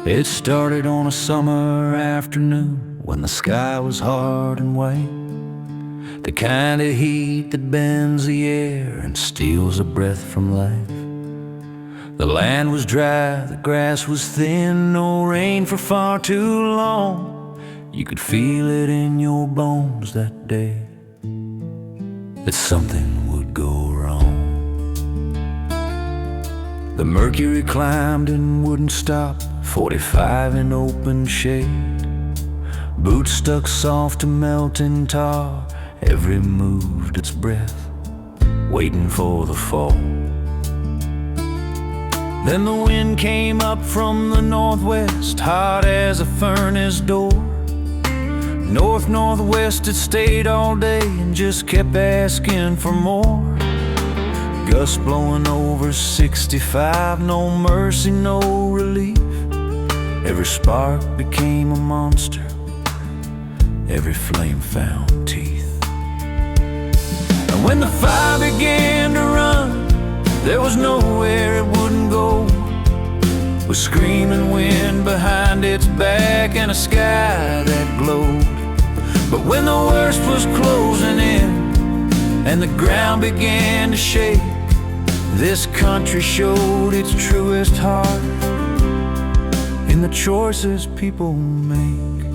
It started on a summer afternoon when the sky was hard and white, the kind of heat that bends the air and steals a breath from life. The land was dry, the grass was thin, no rain for far too long. You could feel it in your bones that day that something would go wrong. The mercury climbed and wouldn't stop, 45 in open shade, boots stuck soft to melting tar, every moved its breath, waiting for the fall. Then the wind came up from the northwest, hot as a furnace door. North-northwest it stayed all day and just kept asking for more. Gusts blowing over 65, no mercy, no relief. Every spark became a monster, every flame found teeth. And when the fire began to run, there was nowhere it wouldn't go, with screaming wind behind its back and a sky that glowed. But when the worst was closing in and the ground began to shake, this country showed its truest heart in the choices people make.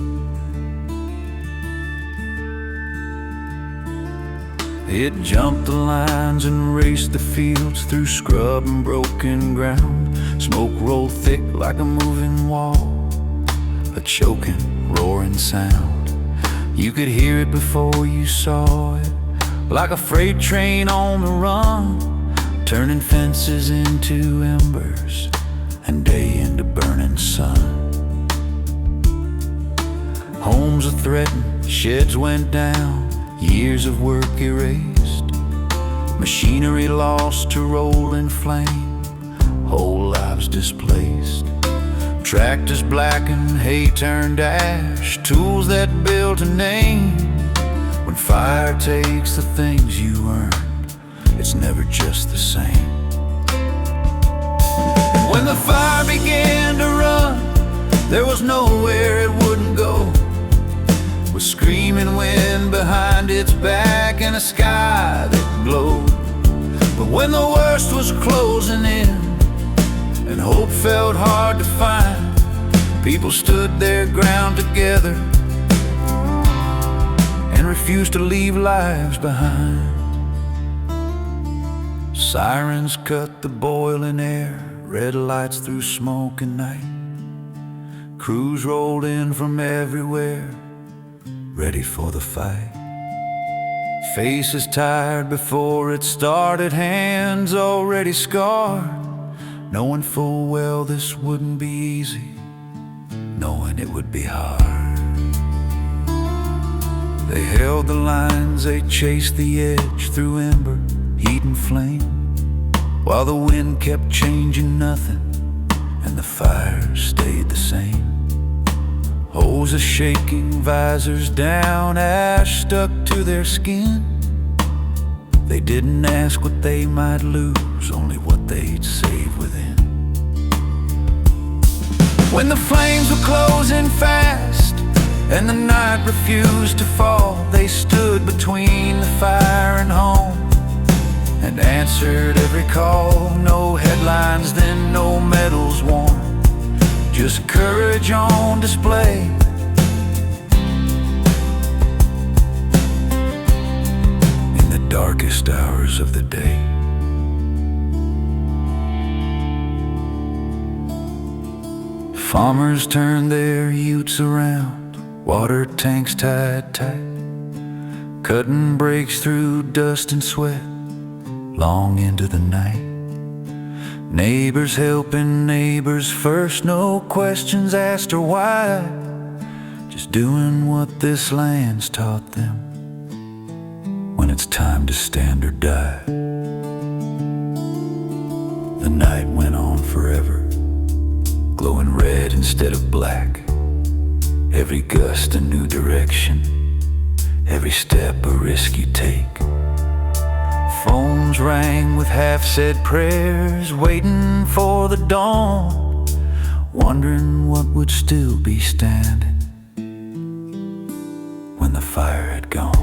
It jumped the lines and raced the fields through scrub and broken ground. Smoke rolled thick like a moving wall, a choking, roaring sound. You could hear it before you saw it, like a freight train on the run, turning fences into embers and day into burning sun. Homes are threatened, sheds went down, years of work erased, machinery lost to rolling flame, whole lives displaced. Tractors blackened, hay turned ash, tools that built a name. When fire takes the things you earned, it's never just the same. And when the fire began to run, there was nowhere it wouldn't go, with screaming wind behind its back and a sky that glowed. But when the worst was closing in and hope felt hard to find, people stood their ground together and refused to leave lives behind. Sirens cut the boiling air, red lights through smoke and night. Crews rolled in from everywhere, ready for the fight. Faces tired before it started, hands already scarred, knowing full well this wouldn't be easy, knowing it would be hard. They held the lines, they chased the edge through ember, heat and flame, while the wind kept changing nothing and the fire stayed the same. Hoses shaking, visors down, ash stuck to their skin. They didn't ask what they might lose, only what they'd save within. When the flames were closing fast and the night refused to fall, they stood between the fire and home and answered every call. No headlines then, no medals won, just courage on display. In the darkest hours of the day. Farmers turned their utes around, water tanks tied tight, cutting breaks through dust and sweat long into the night. Neighbors helping neighbors first, no questions asked or why, just doing what this land's taught them when it's time to stand or die. The night went on forever, glowing red instead of black, every gust a new direction, every step a risk you take. Phones rang with half-said prayers, waiting for the dawn, wondering what would still be standing when the fire had gone.